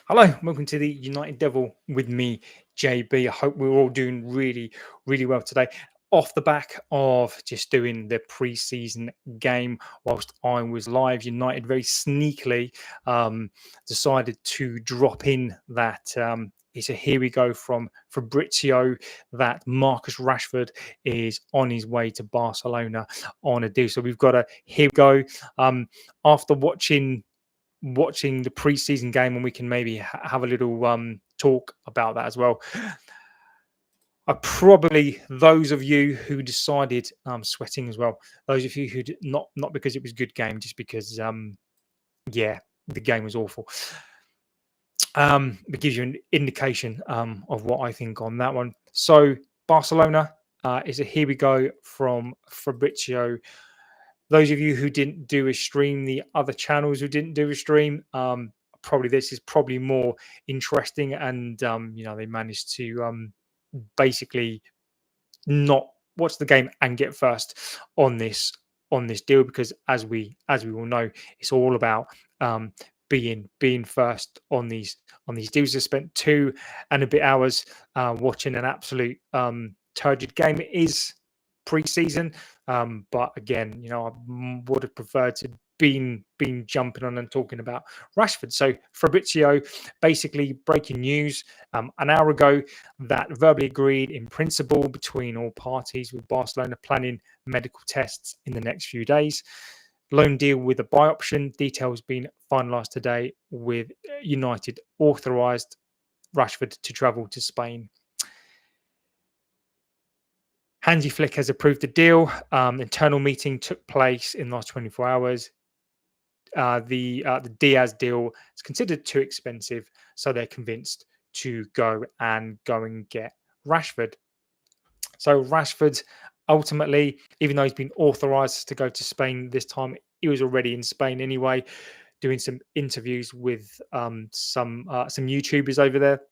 Hello, welcome to the United Devil with me, JB. I hope we're all doing really, really well today. Off the back of just doing the pre-season game whilst I was live, United very sneakily decided to drop in that it's a here we go from Fabrizio that Marcus Rashford is on his way to Barcelona on a deal. So we've got a here we go. After watching the preseason game, and we can maybe have a little talk about that as well. Probably those of you who decided sweating as well. Those of you who did not because it was a good game, just because yeah, the game was awful. It gives you an indication of what I think on that one. So Barcelona is a here we go from Fabrizio. Those of you who didn't do a stream, the other channels who didn't do a stream, probably this is probably more interesting, and they managed to basically not watch the game and get first on this deal, because as we all know, it's all about being first on these deals. I spent 2 and a bit hours watching an absolute turgid game. It is pre-season, but again, I would have preferred to been jumping on and talking about Rashford. So Fabrizio, basically breaking news an hour ago, that verbally agreed in principle between all parties, with Barcelona planning medical tests in the next few days. Loan deal with a buy option, details being finalised today, with United authorised Rashford to travel to Spain. Hansi Flick has approved the deal. Internal meeting took place in the last 24 hours. The Diaz deal is considered too expensive, so they're convinced to go and get Rashford. So Rashford, ultimately, even though he's been authorised to go to Spain this time, he was already in Spain anyway, doing some interviews with some YouTubers over there.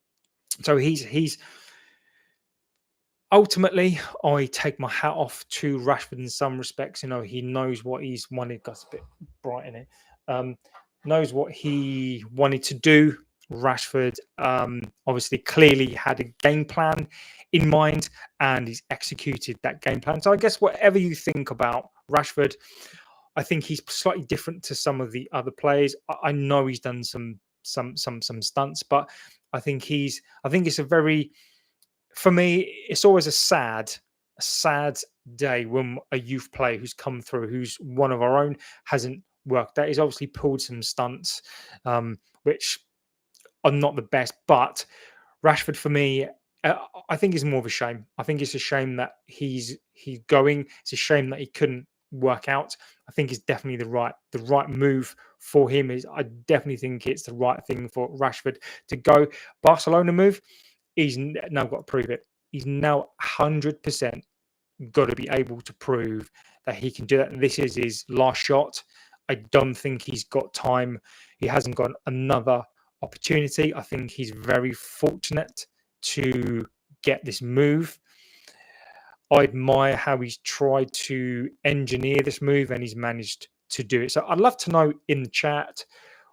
So he's ultimately, I take my hat off to Rashford in some respects. He knows what he's wanted. Got a bit bright in it. Knows what he wanted to do. Rashford obviously clearly had a game plan in mind, and he's executed that game plan. So I guess whatever you think about Rashford, I think he's slightly different to some of the other players. I know he's done some stunts, but I think it's a very, for me, it's always a sad day when a youth player who's come through, who's one of our own, hasn't worked out. He's obviously pulled some stunts, which are not the best. But Rashford, for me, I think is more of a shame. I think it's a shame that he's going. It's a shame that he couldn't work out. I think it's definitely the right move for him. I definitely think it's the right thing for Rashford to go. Barcelona move. He's now got to prove it. He's now 100% got to be able to prove that he can do that. This is his last shot. I don't think he's got time. He hasn't got another opportunity. I think he's very fortunate to get this move. I admire how he's tried to engineer this move, and he's managed to do it. So I'd love to know in the chat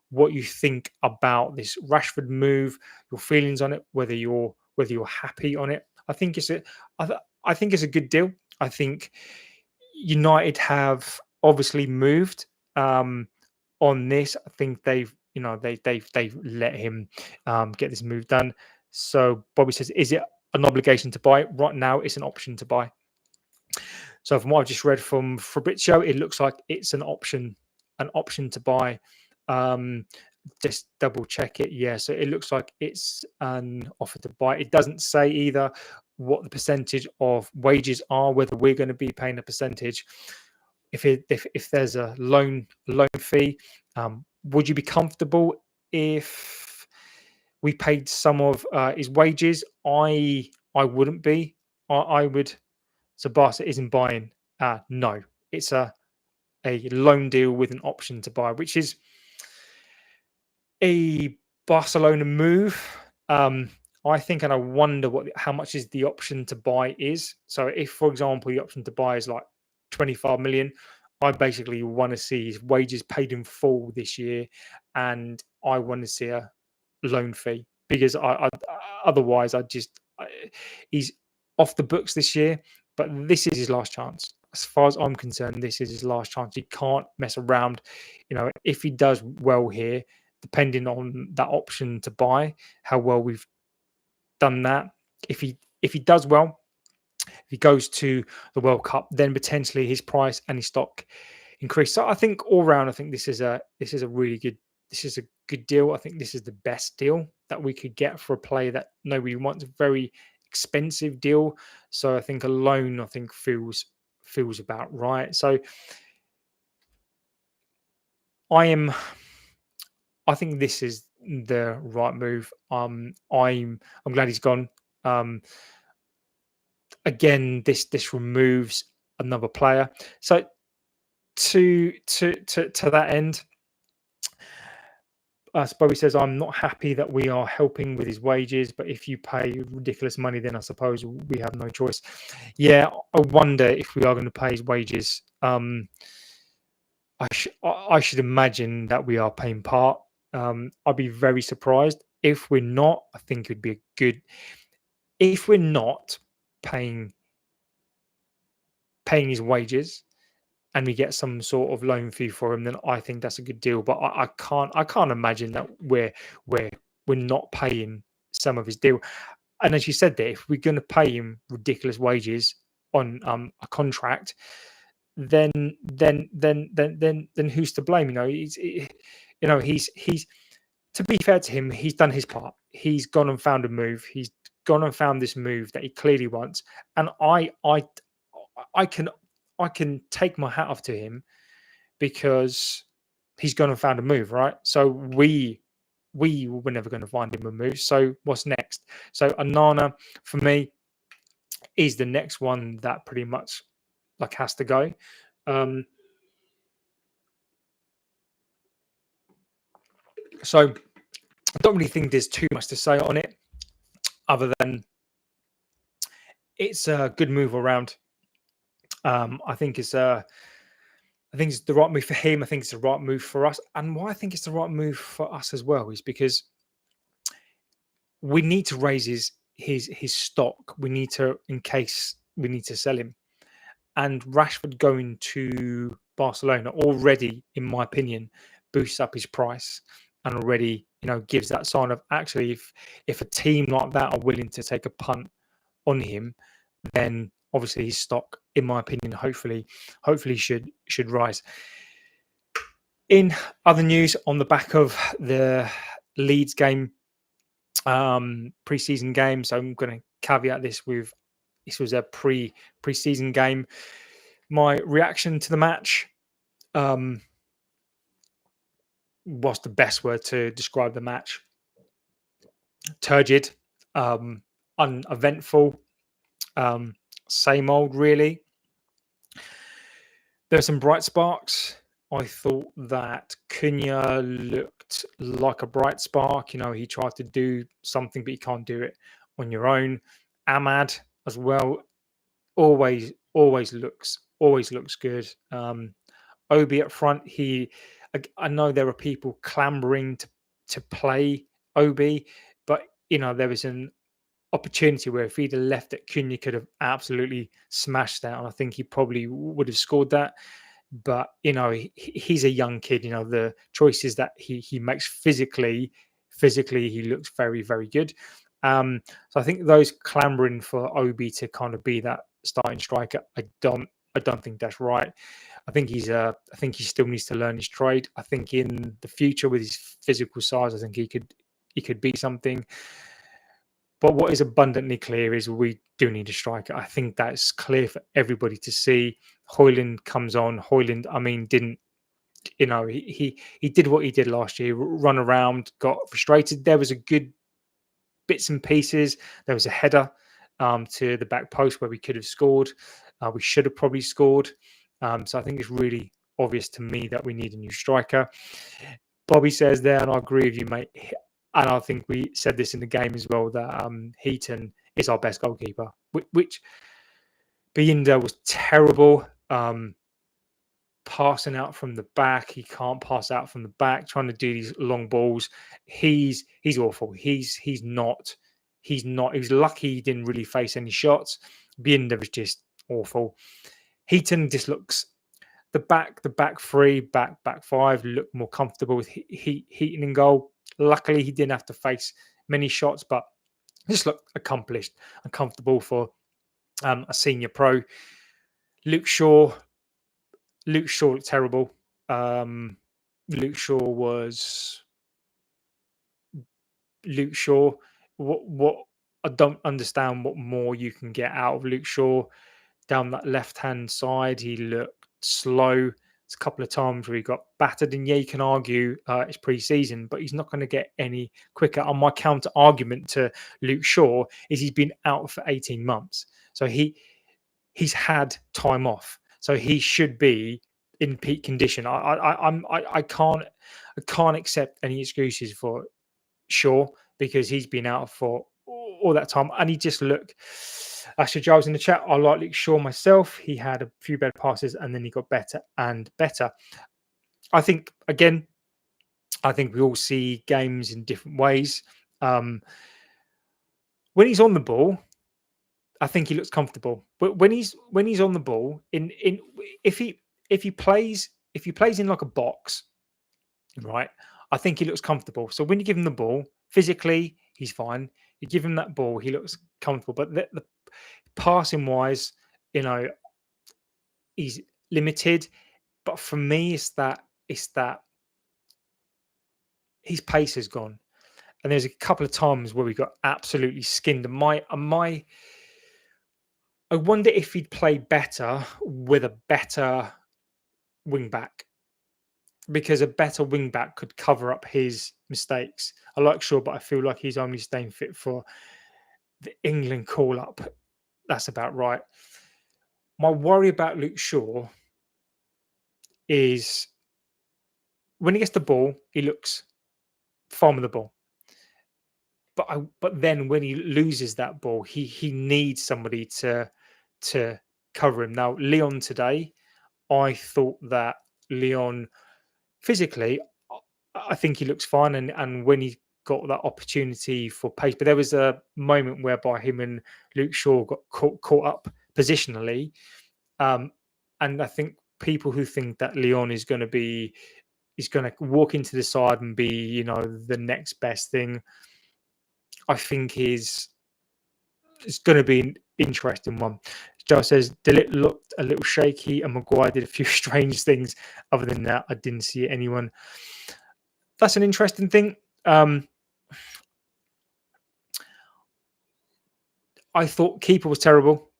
what you think about this Rashford move, your feelings on it, whether you're happy on it. I think it's a good deal. I think United have obviously moved on this. I think they've let him get this move done. So Bobby says, is it an obligation to buy? Right now, it's an option to buy. So from what I've just read from Fabrizio, it looks like it's an option to buy. Just double check it. Yeah, so it looks like it's an offer to buy. It doesn't say either what the percentage of wages are, whether we're going to be paying a percentage. If there's a loan fee, would you be comfortable if we paid some of his wages? I wouldn't be. I would. So Barca isn't buying. No, it's a loan deal with an option to buy, which is a Barcelona move. I think, and I wonder how much is the option to buy is. So if, for example, the option to buy is like 25 million, I basically want to see his wages paid in full this year, and I want to see loan fee, because otherwise he's off the books this year. But this is his last chance. As far as I'm concerned, this is his last chance. He can't mess around. If he does well here, depending on that option to buy, how well we've done that. If he does well, if he goes to the World Cup, then potentially his price and his stock increase. So I think all round, I think this is a really good deal. I think this is the best deal that we could get for a player that nobody wants. A very expensive deal. So I think a loan, feels about right. So I think this is the right move. I'm glad he's gone. Again, this removes another player. So to that end, Bobby says, I'm not happy that we are helping with his wages, but if you pay ridiculous money, then I suppose we have no choice. Yeah, I wonder if we are going to pay his wages. I should imagine that we are paying part. I'd be very surprised if we're not. I think it would be a good. If we're not paying his wages, and we get some sort of loan fee for him, then I think that's a good deal. But I can't imagine that we're not paying some of his deal. And as you said there, if we're going to pay him ridiculous wages on a contract, then who's to blame? He's to be fair to him, he's done his part. He's gone and found a move. He's gone and found this move that he clearly wants. And I can take my hat off to him, because he's gone and found a move, right? So we were never going to find him a move. So what's next? So Onana, for me, is the next one that pretty much has to go. So I don't really think there's too much to say on it, other than it's a good move around. I think it's the right move for him. I think it's the right move for us. And why I think it's the right move for us as well is because we need to raise his stock. We need to, in case we need to sell him. And Rashford going to Barcelona already, in my opinion, boosts up his price, and already gives that sign of, actually, if a team like that are willing to take a punt on him, then obviously his stock, in my opinion, hopefully should rise. In other news, on the back of the Leeds game, pre-season game, so I'm going to caveat this with, this was a pre-season game. My reaction to the match, what's the best word to describe the match? Turgid, uneventful, same old, really. There are some bright sparks. I thought that Cunha looked like a bright spark. He tried to do something, but you can't do it on your own. Ahmad as well, always looks good. Obi up front, I know there are people clambering to play Obi, but there was an opportunity where if he'd have left it, Cunha could have absolutely smashed that, and I think he probably would have scored that. But he's a young kid. The choices that he makes physically, he looks very, very good. So I think those clambering for Obi to kind of be that starting striker, I don't think that's right. I think he still needs to learn his trade. I think in the future, with his physical size, I think he could be something. But what is abundantly clear is we do need a striker. I think that's clear for everybody to see. Højlund comes on. Højlund, didn't, he did what he did last year, run around, got frustrated. There was a good bits and pieces. There was a header to the back post where we could have scored. We should have probably scored. So I think it's really obvious to me that we need a new striker. Bobby says there, and I agree with you, mate. And I think we said this in the game as well, that Heaton is our best goalkeeper, which Binder was terrible. passing out from the back. He can't pass out from the back. Trying to do these long balls. He's awful. He's not. He's not. He was lucky he didn't really face any shots. Bienda was just awful. Heaton just looks the back three, back five look more comfortable with Heaton in goal. Luckily, he didn't have to face many shots, but just looked accomplished and comfortable for a senior pro. Luke Shaw looked terrible. Luke Shaw was Luke Shaw. What I don't understand what more you can get out of Luke Shaw down that left hand side. He looked slow. It's a couple of times where he got battered, and yeah, you can argue it's pre-season, but he's not going to get any quicker. And my counter argument to Luke Shaw is he's been out for 18 months, so he's had time off, so he should be in peak condition. I can't accept any excuses for Shaw because he's been out for all that time, and he just looked. Actually, Giles in the chat, I like Luke Shaw myself. He had a few better passes, and then he got better and better. I think we all see games in different ways. When he's on the ball, I think he looks comfortable. But when he's on the ball, if he plays in like a box, right? I think he looks comfortable. So when you give him the ball, physically he's fine. You give him that ball, he looks comfortable. But the passing wise, he's limited. But for me, it's that his pace has gone. And there's a couple of times where we got absolutely skinned. And I wonder if he'd play better with a better wing back, because a better wing back could cover up his mistakes. I like Shaw, but I feel like he's only staying fit for the England call up. That's about right. My worry about Luke Shaw is when he gets the ball, he looks fine with the ball. But then when he loses that ball, he needs somebody to cover him. Now, Leon today, I thought that Leon physically, I think he looks fine, and when he got that opportunity for pace, but there was a moment whereby him and Luke Shaw got caught up positionally, and I think people who think that Leon is going to walk into the side and be the next best thing, I think it's going to be an interesting one. Joe says Delit looked a little shaky, and Maguire did a few strange things. Other than that, I didn't see anyone. That's an interesting thing. I thought keeper was terrible.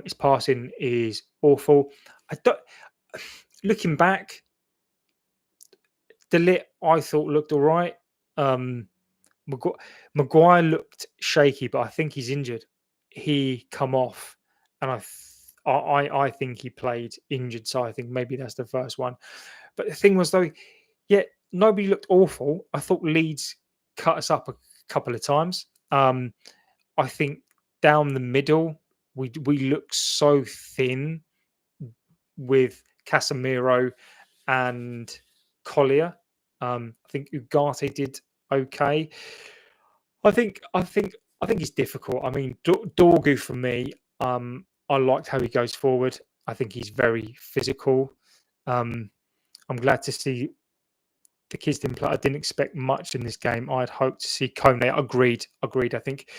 His passing is awful. Looking back, Delit I thought looked all right. Maguire looked shaky, but I think he's injured. He come off, and I think he played injured. So I think maybe that's the first one. But the thing was though, yeah, nobody looked awful. I thought Leeds cut us up a couple of times. I think down the middle, we look so thin with Casemiro and Collier. I think Ugarte did okay. I think it's difficult. I mean, Dorgu for me, I liked how he goes forward. I think he's very physical. I'm glad to see the kids didn't play. I didn't expect much in this game. I'd hoped to see Kone. Agreed. I think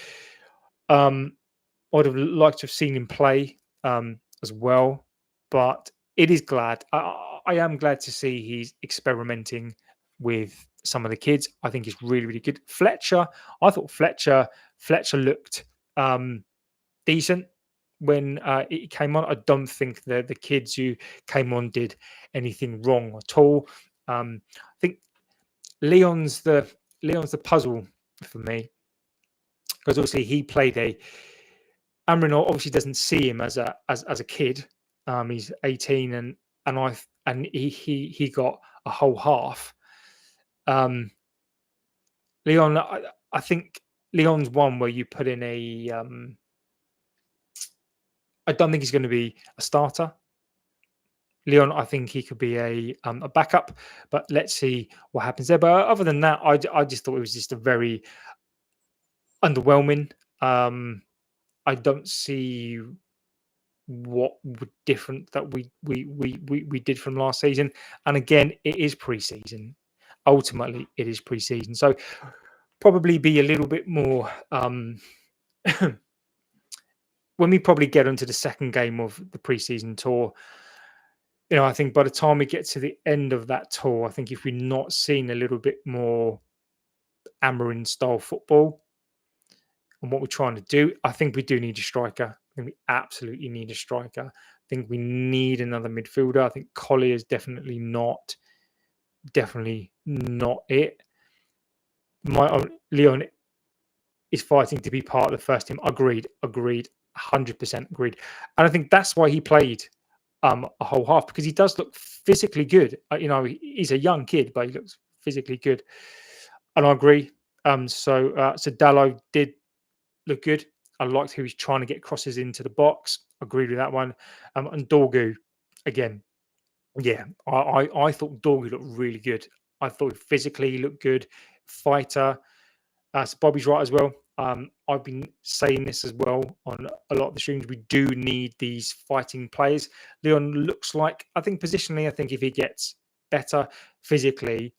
I'd have liked to have seen him play as well. But it is glad. I am glad to see he's experimenting with some of the kids. I think he's really, really good. Fletcher, I thought Fletcher looked decent when he came on. I don't think the kids who came on did anything wrong at all. I think Leon's the puzzle for me, because obviously he played Amrin obviously doesn't see him as a kid. He's 18, and he got a whole half. Leon, I think Leon's one where you put in a. I don't think he's going to be a starter. Leon, I think he could be a backup, but let's see what happens there. But other than that, I just thought it was just a very underwhelming. I don't see what different that we did from last season. And again, it is pre-season. Ultimately, it is pre-season, so probably be a little bit more when we probably get onto the second game of the pre-season tour. I think by the time we get to the end of that tour, I think if we're not seeing a little bit more Amarin style football and what we're trying to do, I think we do need a striker. I think we absolutely need a striker. I think we need another midfielder. I think Collier is definitely not it. Leon is fighting to be part of the first team. Agreed, 100% agreed. And I think that's why he played a whole half, because he does look physically good. He's a young kid, but he looks physically good. And I agree. So Dallo did look good. I liked who he's trying to get crosses into the box. Agreed with that one. And Dorgu, again, yeah, I thought Dorgu looked really good. I thought physically he looked good. Fighter. So Bobby's right as well. I've been saying this as well on a lot of the streams. We do need these fighting players. Leon looks like, I think positionally, I think if he gets better physically,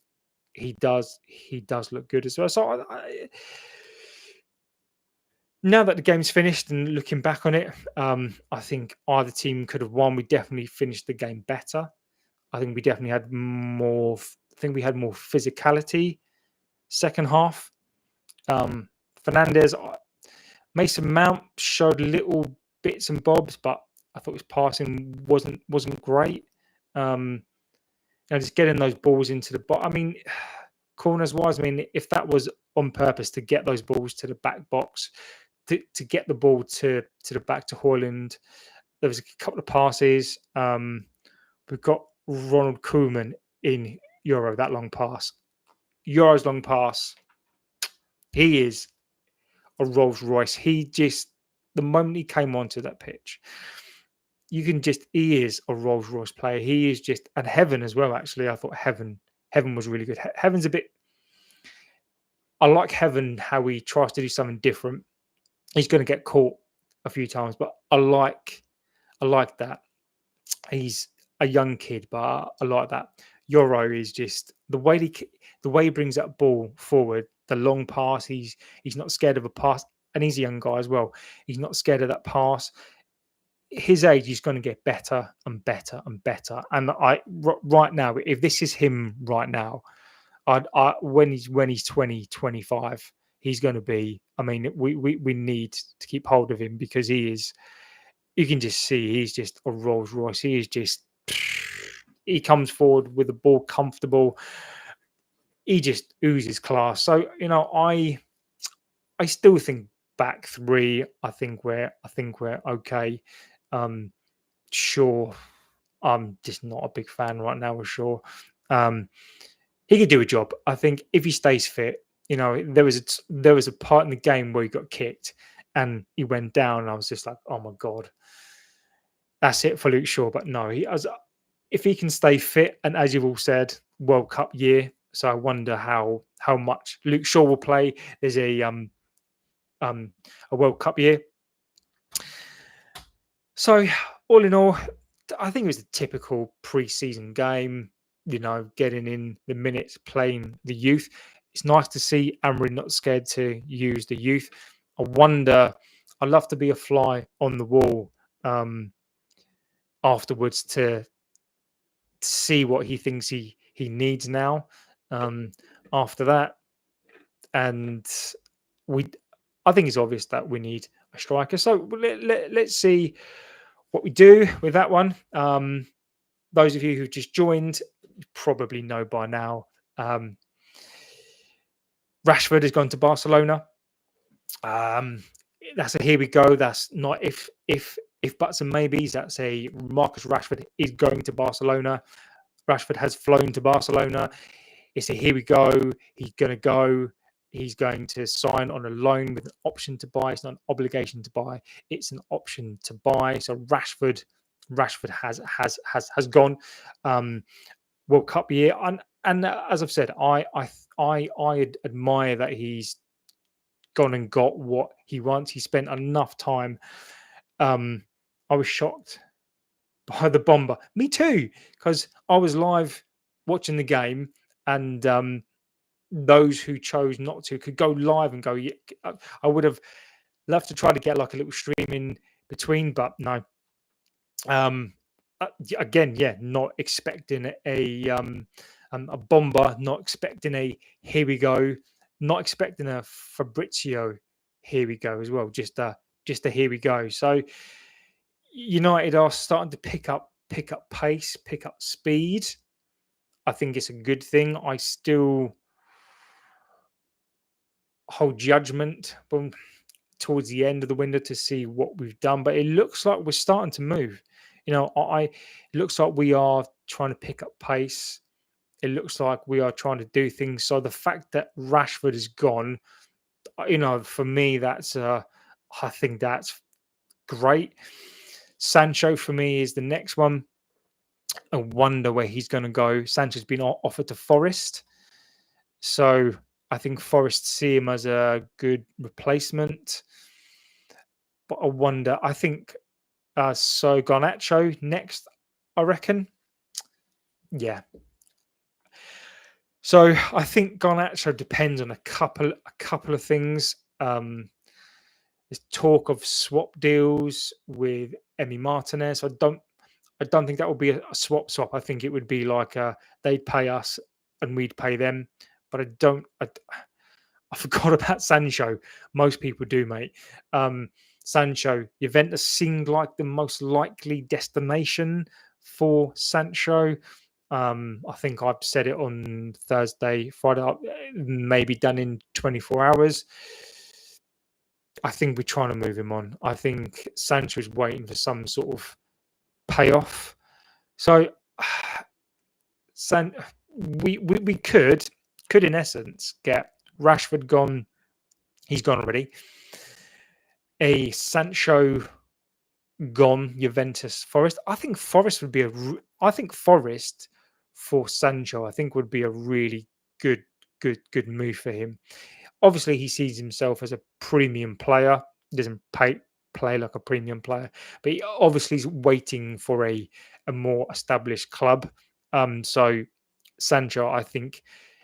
he does look good as well. So now that the game's finished and looking back on it, I think either team could have won. We definitely finished the game better. I think we definitely had more. I think we had more physicality second half. Fernandez, Mason Mount showed little bits and bobs, but I thought his passing wasn't great. Just getting those balls into the box. I mean, corners wise, I mean, if that was on purpose to get those balls to the back box, to get the ball to the back to Haaland, there was a couple of passes. We've got Ronald Koeman in Euro, that long pass. Euro's long pass. He is a Rolls Royce. The moment he came onto that pitch, he is a Rolls Royce player. He is just, and Heaven as well, actually. I thought Heaven was really good. Heaven's a bit, I like Heaven, how he tries to do something different. He's going to get caught a few times, but I like that. He's a young kid, but I like that. Euro is just the way he brings that ball forward, the long pass. He's not scared of a pass, and he's a young guy as well. He's not scared of that pass. His age, he's going to get better and better and better. And right now, if this is him right now, when he's 20, 25, he's going to be. I mean, we need to keep hold of him, because he is. You can just see he's just a Rolls Royce. He is just. He comes forward with the ball comfortable. He just oozes class. So I still think back three. I think we're okay. Sure, I'm just not a big fan right now with Shaw. He could do a job. I think if he stays fit. There was a part in the game where he got kicked and he went down, and I was just like, oh my god, that's it for Luke Shaw. But no, if he can stay fit, and as you've all said, World Cup year. So I wonder how much Luke Shaw will play. There's a World Cup year. So all in all, I think it was a typical pre-season game. Getting in the minutes, playing the youth. It's nice to see Amarin not scared to use the youth. I'd love to be a fly on the wall afterwards to see what he thinks he needs now after that. And I think it's obvious that we need a striker. So let's see what we do with that one. Those of you who just joined probably know by now. Rashford has gone to Barcelona. That's a here we go. That's not if buts and maybes. That's a Marcus Rashford is going to Barcelona. Rashford has flown to Barcelona. It's a here we go. He's going to go. He's going to sign on a loan with an option to buy. It's not an obligation to buy. It's an option to buy. So Rashford Rashford has gone. World Cup year, and as I've said, I admire that he's gone and got what he wants. He spent enough time. I was shocked by the bomber. Me too, because I was live watching the game, and those who chose not to could go live and go. "Yeah," I would have loved to try to get like a little stream in between, but no. Again, yeah, not expecting a bomber, not expecting a here we go, not expecting a Fabrizio here we go as well. Just a here we go. So United are starting to pick up pace, pick up speed. I think it's a good thing. I still hold judgment towards the end of the window to see what we've done, but it looks like we're starting to move. It looks like we are trying to pick up pace. It looks like we are trying to do things. So the fact that Rashford is gone, for me, I think that's great. Sancho for me is the next one. I wonder where he's going to go. Sancho's been offered to Forest, so I think Forest see him as a good replacement. But I wonder. I think so. Garnacho next, I reckon. Yeah. So I think Garnacho depends on a couple of things. There's talk of swap deals with Emi Martinez. I don't think that would be a swap. I think it would be like they'd pay us and we'd pay them. But I forgot about Sancho. Most people do, mate. Sancho, Juventus seemed like the most likely destination for Sancho. I think I've said it on Thursday, Friday, maybe done in 24 hours. I think we're trying to move him on. I think Sancho's waiting for some sort of payoff. So, we could in essence get Rashford gone. He's gone already. A Sancho gone, Juventus, Forest. I think Forest would be I think Forest for Sancho, I think would be a really good move for him. Obviously, he sees himself as a premium player. He doesn't play like a premium player, but he obviously is waiting for a more established club. So Sancho, I think,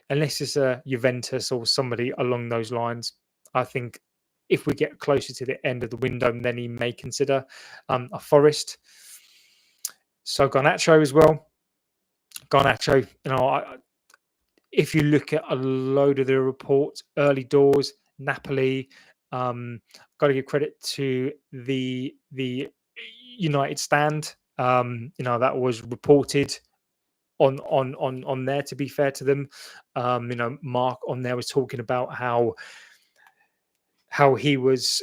unless it's a Juventus or somebody along those lines, I think if we get closer to the end of the window, then he may consider a Forest. So Garnacho as well. Garnacho, if you look at a load of the reports, early doors, Napoli, got to give credit to the United stand. That was reported on there. To be fair to them, Mark on there was talking about how he was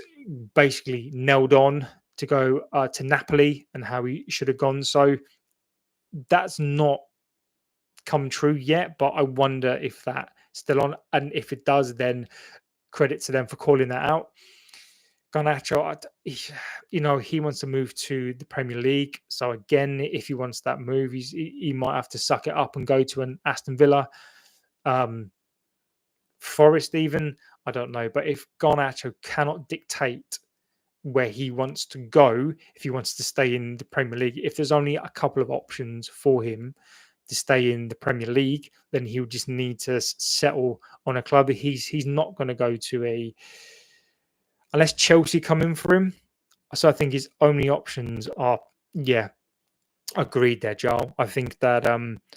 basically nailed on to go to Napoli and how he should have gone. So that's not come true yet, but I wonder if that's still on. And if it does, then credit to them for calling that out. Garnacho, he wants to move to the Premier League. So again, if he wants that move, he might have to suck it up and go to an Aston Villa. Forest even, I don't know. But if Garnacho cannot dictate where he wants to go, if he wants to stay in the Premier League, if there's only a couple of options for him to stay in the Premier League, then he'll just need to settle on a club. He's not going to go to unless Chelsea come in for him. So I think his only options are, agreed there, Joel. I think that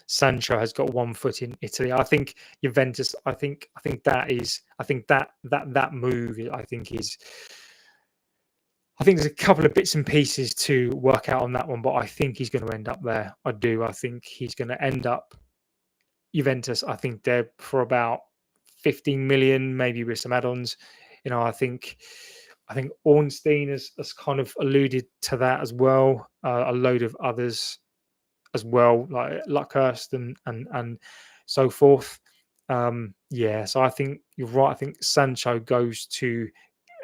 Sancho has got one foot in Italy. I think Juventus. I think that move. I think there's a couple of bits and pieces to work out on that one, but I think he's going to end up there. I do. I think he's going to end up Juventus. I think they're for about 15 million, maybe with some add-ons. I think Ornstein has kind of alluded to that as well. A load of others as well, like Luckhurst and so forth. So I think you're right. I think Sancho goes to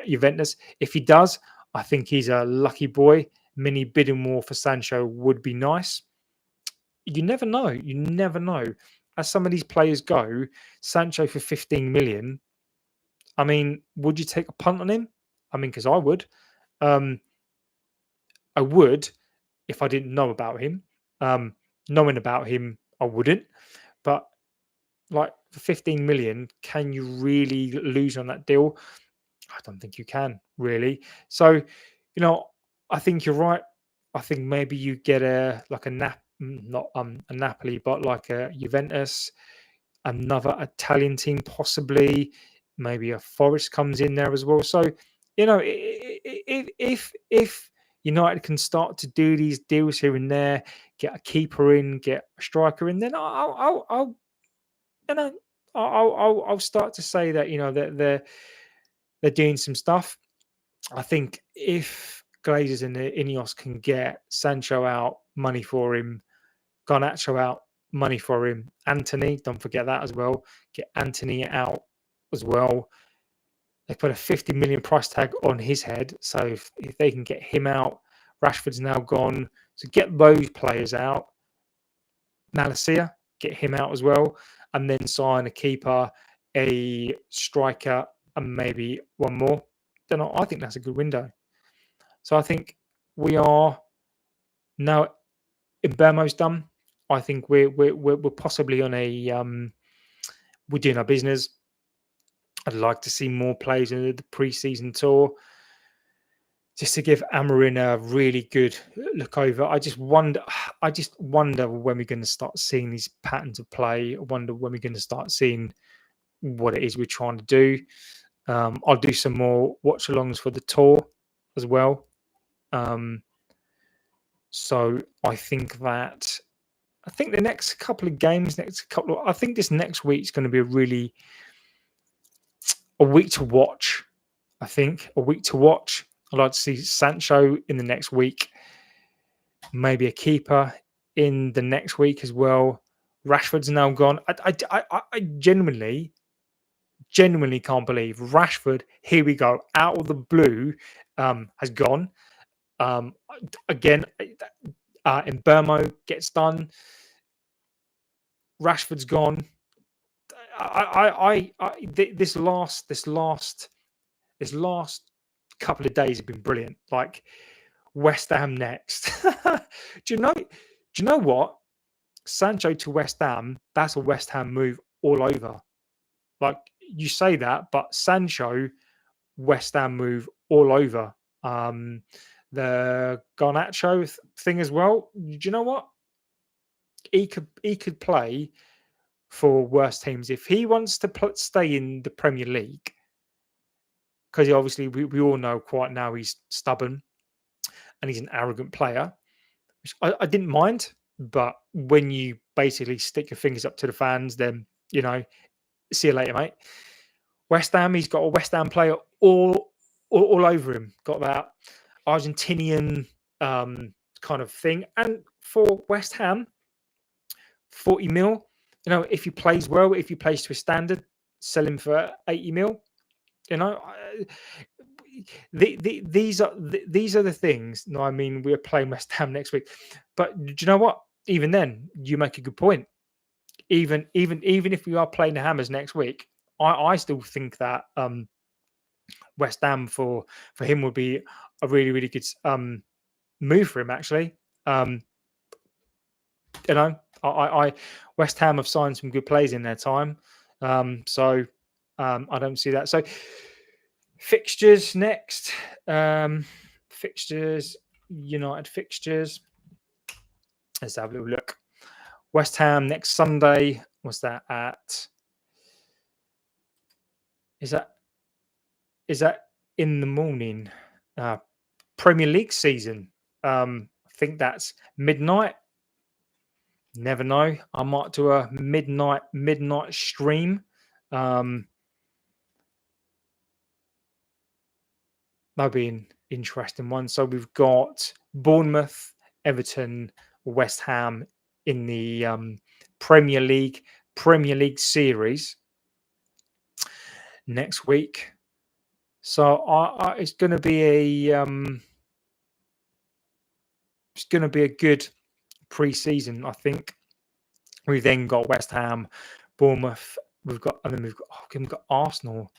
Juventus. If he does, I think he's a lucky boy, mini bidding war for Sancho would be nice. You never know. You never know. As some of these players go, Sancho for 15 million. I mean, would you take a punt on him? I mean, because I would. Um, I would if I didn't know about him. Um, Knowing about him, I wouldn't. But like for 15 million, can you really lose on that deal? I don't think you can really. So, I think you're right. I think maybe you get not a Napoli, but like a Juventus, another Italian team possibly. Maybe a Forest comes in there as well. So, if United can start to do these deals here and there, get a keeper in, get a striker in, then I'll you know I'll start to say that that they're doing some stuff. I think if Glazers and the Ineos can get Sancho out, money for him, Garnacho out, money for him, Anthony, don't forget that as well. Get Anthony out as well. They put a 50 million price tag on his head. So if they can get him out, Rashford's now gone. So get those players out. Malacia, get him out as well. And then sign a keeper, a striker, and maybe one more. Then I think that's a good window. So I think we are now. Mbeumo's done. I think we're possibly on a we're doing our business. I'd like to see more players in the pre-season tour, just to give Amarin a really good look over. I just wonder when we're going to start seeing these patterns of play. I wonder when we're going to start seeing what it is we're trying to do. I'll do some more watch-alongs for the tour as well. So I think the next couple of games, I think this next week is going to be a week to watch. I think a week to watch. I'd like to see Sancho in the next week, maybe a keeper in the next week as well. Rashford's now gone. I genuinely can't believe Rashford. Here we go, out of the blue, has gone. Again, Mbeumo gets done. Rashford's gone. This last couple of days have been brilliant. Like West Ham next. Do you know what? Sancho to West Ham, that's a West Ham move all over. Like you say that, but Sancho, West Ham move all over. The Garnacho thing as well. Do you know what? He could play for worse teams if he wants to stay in the Premier League. Because obviously we all know quite now he's stubborn and he's an arrogant player, which I didn't mind. But when you basically stick your fingers up to the fans, then see you later, mate. West Ham, he's got a West Ham player all over him. Got that Argentinian kind of thing. And for West Ham, 40 mil. If he plays well, if he plays to a standard, sell him for 80 mil. These are the things. No, I mean we're playing West Ham next week, but do you know what? Even then, you make a good point. Even if we are playing the Hammers next week, I still think that West Ham for him would be a really really good move for him. Actually, I West Ham have signed some good players in their time, so I don't see that. So fixtures next, fixtures, United fixtures. Let's have a little look. West Ham next Sunday. What's that at? Is that in the morning? Premier League season. I think that's midnight. Never know. I might do a midnight stream. That'll be an interesting one. So we've got Bournemouth, Everton, West Ham in the Premier League series next week. So it's going to be It's going to be a good pre-season, I think. We've then got West Ham, Bournemouth. We've got Arsenal.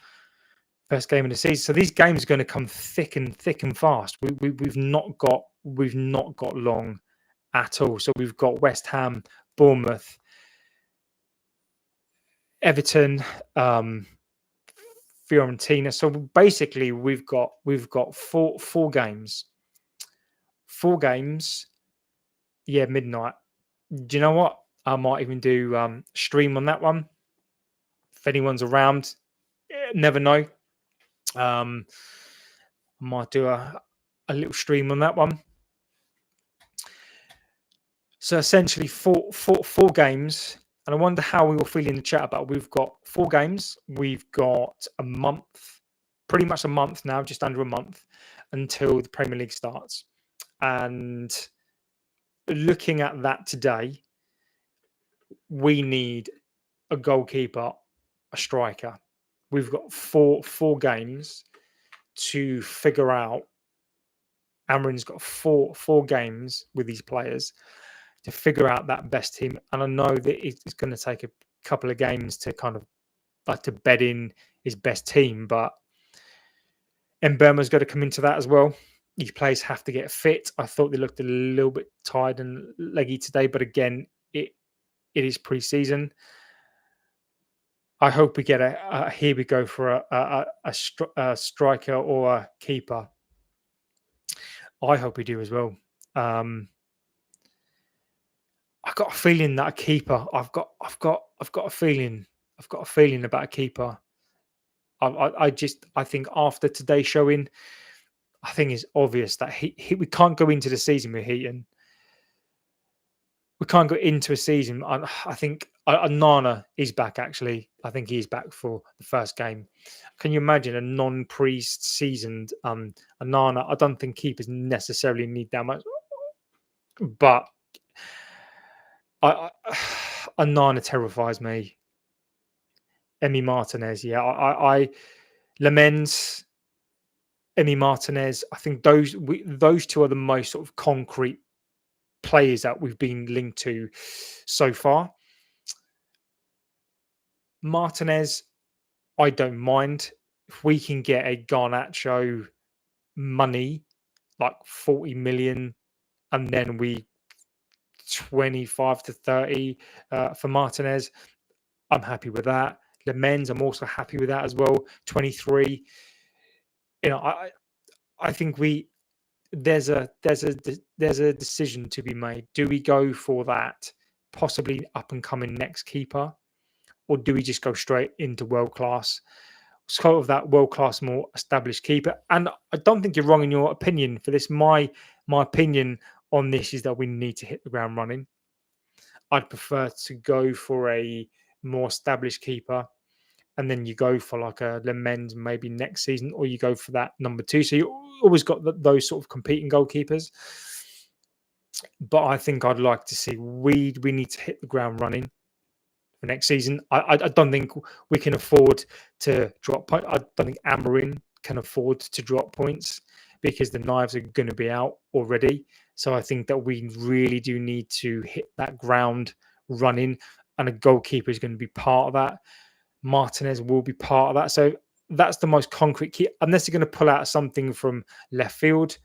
First game of the season. So these games are going to come thick and fast. We've not got long at all. So we've got West Ham, Bournemouth, Everton, Fiorentina. So basically, we've got four games. 4 games. Yeah, midnight. Do you know what? I might even do stream on that one. If anyone's around, never know. I might do a little stream on that one. So essentially, four games. And I wonder how we will feel in the chat about. We've got 4 games. We've got a month, pretty much a month now, just under a month, until the Premier League starts. And looking at that today, we need a goalkeeper, a striker. We've got four games to figure out. Amarin's got four games with these players to figure out that best team. And I know that it's going to take a couple of games to kind of like to bed in his best team, but Mbeumo's got to come into that as well. These players have to get fit. I thought they looked a little bit tired and leggy today, but again, it is pre-season. I hope we get here we go for a striker or a keeper. I hope we do as well. I've got a feeling that a keeper. I've got a feeling. I've got a feeling about a keeper. I think after today's showing, I think it's obvious that we can't go into the season with Heaton. We can't go into a season. I think Nana is back, actually. I think he's back for the first game. Can you imagine a non-pre-seasoned Nana? I don't think keepers necessarily need that much. But Nana terrifies me. Emi Martinez, yeah. Lamens, Emi Martinez, I think those two are the most sort of concrete players that we've been linked to so far. Martinez, I don't mind if we can get a Garnacho money, like 40 million, and then we 25 to 30 for Martinez. I'm happy with that. Lamens, I'm also happy with that as well. 23. You know, I think there's a decision to be made. Do we go for that possibly up and coming next keeper, or do we just go straight into world class? Sort of that world class, more established keeper. And I don't think you're wrong in your opinion for this. My opinion on this is that we need to hit the ground running. I'd prefer to go for a more established keeper, and then you go for like a Lamens maybe next season, or you go for that number 2. So you always got those sort of competing goalkeepers. But I think I'd like to see we need to hit the ground running for next season. I don't think we can afford to drop points. I don't think Amarin can afford to drop points because the knives are going to be out already. So I think that we really do need to hit that ground running, and a goalkeeper is going to be part of that. Martinez will be part of that. So that's the most concrete key. Unless you're going to pull out something from left field,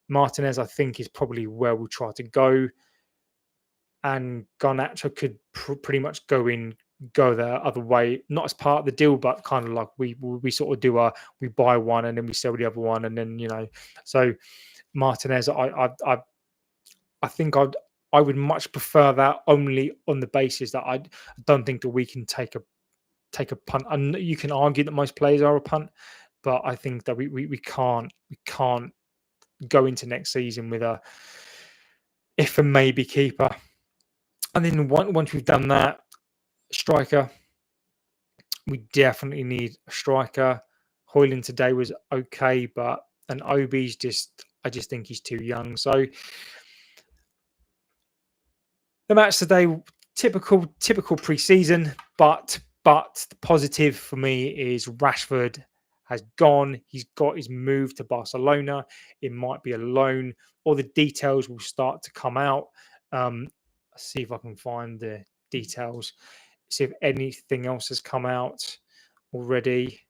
Martinez, I think, is probably where we'll try to go. And Garnacho could pretty much go the other way, not as part of the deal, but kind of like we sort of do we buy one and then we sell the other one, and then so Martinez, I think I would much prefer that, only on the basis that I don't think that we can take a punt. And you can argue that most players are a punt, but I think that we can't go into next season with a if and maybe keeper. And then once we've done that, striker, we definitely need a striker. Hoyland today was okay, but an Obi's I just think he's too young. So the match today, typical pre-season, but the positive for me is Rashford has gone. He's got his move to Barcelona. It might be a loan. All the details will start to come out. Let's see if I can find the details. See if anything else has come out already.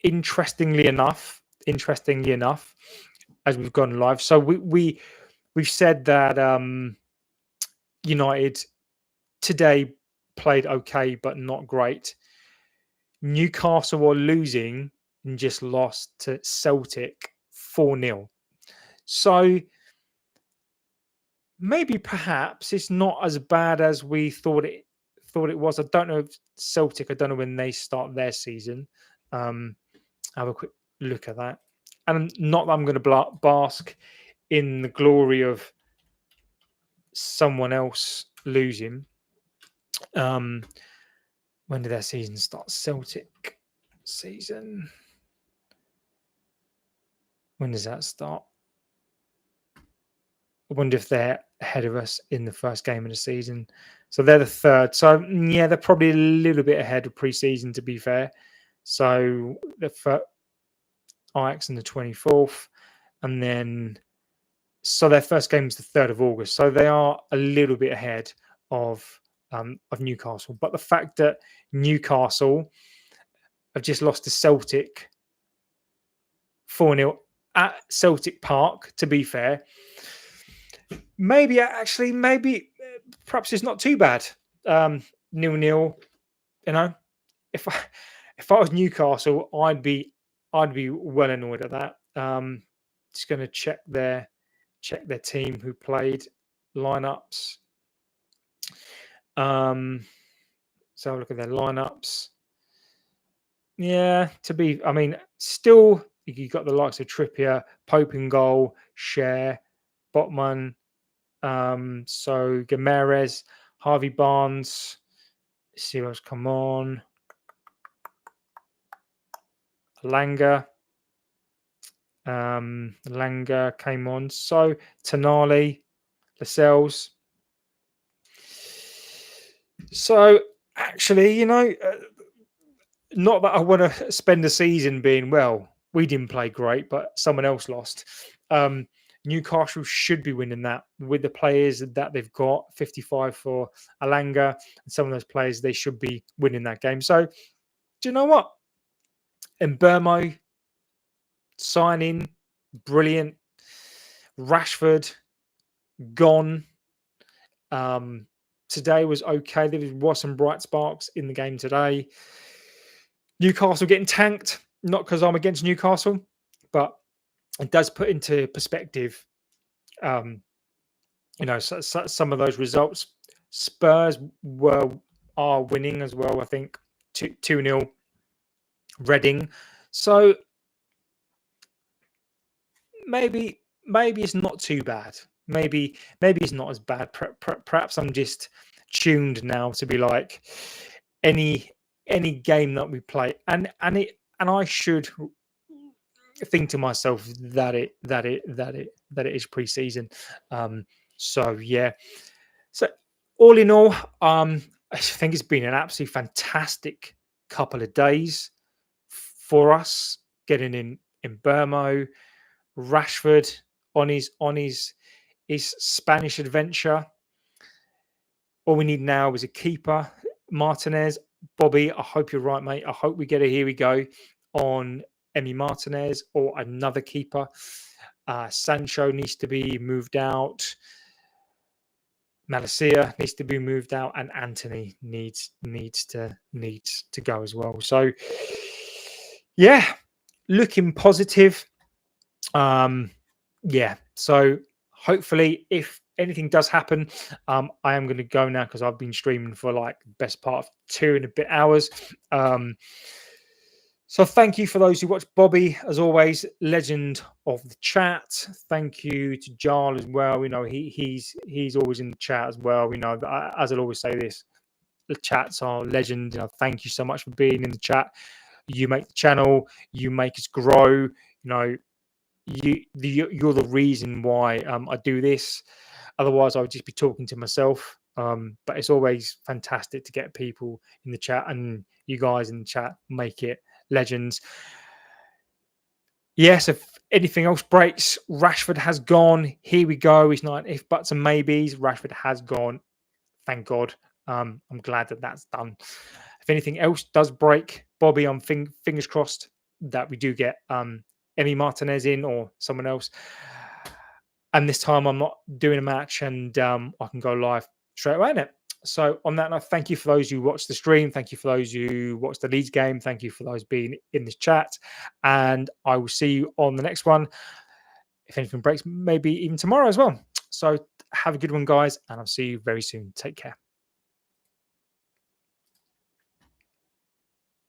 Interestingly enough, as we've gone live, so we've said that United today played okay, but not great. Newcastle were losing and just lost to Celtic 4-0. So maybe perhaps it's not as bad as we thought it was. I don't know if Celtic, I don't know when they start their season. Have a quick look at that. And not that I'm going to bask in the glory of someone else losing. When did their season start? Celtic season. When does that start? I wonder if they're ahead of us in the first game of the season. So they're the third. So yeah, they're probably a little bit ahead of pre-season, to be fair. So the Ajax on the 24th, and then so their first game is the 3rd of August. So they are a little bit ahead of Newcastle. But the fact that Newcastle have just lost to Celtic 4-0 at Celtic Park, to be fair, maybe perhaps it's not too bad. 0-0, you know. If I was Newcastle, I'd be well annoyed at that. Just going to check their team who played lineups. So look at their lineups. Yeah, still you got the likes of Trippier, Pope in goal, Cher, Botman, so Gameres, Harvey Barnes. Let's see what's come on. Langa came on. So Tonali, Lascelles. So actually, not that I want to spend the season being, well, we didn't play great, but someone else lost. Newcastle should be winning that with the players that they've got. 55 for Alanga, and some of those players, they should be winning that game. So, do you know what? Mbeumo signing, brilliant. Rashford gone. Today was okay. There was some bright sparks in the game today. Newcastle getting tanked, not because I'm against Newcastle, but it does put into perspective, some of those results. Spurs are winning as well. I think 2-0 Reading. So maybe it's not too bad. Maybe it's not as bad. Perhaps I'm just tuned now to be like any game that we play, and I should think to myself that it is pre-season. So yeah. So all in all, I think it's been an absolutely fantastic couple of days for us, getting in Burmo, Rashford on his Spanish adventure. All we need now is a keeper. Martinez, Bobby, I hope you're right, mate. I hope we get a here we go on Emi Martinez or another keeper. Sancho needs to be moved out. Malacia needs to be moved out, and Anthony needs to go as well. So, yeah, looking positive. Yeah. So hopefully, if anything does happen, I am going to go now because I've been streaming for like the best part of 2 and a bit hours. So thank you for those who watch. Bobby, as always, legend of the chat. Thank you to Jarl as well. He's always in the chat as well. As I'll always say this, the chats are legend. Thank you so much for being in the chat. You make the channel. You make us grow. You're the reason why I do this. Otherwise, I would just be talking to myself. But it's always fantastic to get people in the chat, and you guys in the chat make it legends. Yes, if anything else breaks, Rashford has gone. Here we go. It's not if buts and maybes. Rashford has gone. Thank God. I'm glad that that's done. If anything else does break, Bobby, I'm fingers crossed that we do get Emi Martinez in or someone else. And this time I'm not doing a match, and I can go live straight away in it. So on that note, thank you for those who watched the stream. Thank you for those who watched the Leeds game. Thank you for those being in this chat. And I will see you on the next one. If anything breaks, maybe even tomorrow as well. So have a good one, guys, and I'll see you very soon. Take care.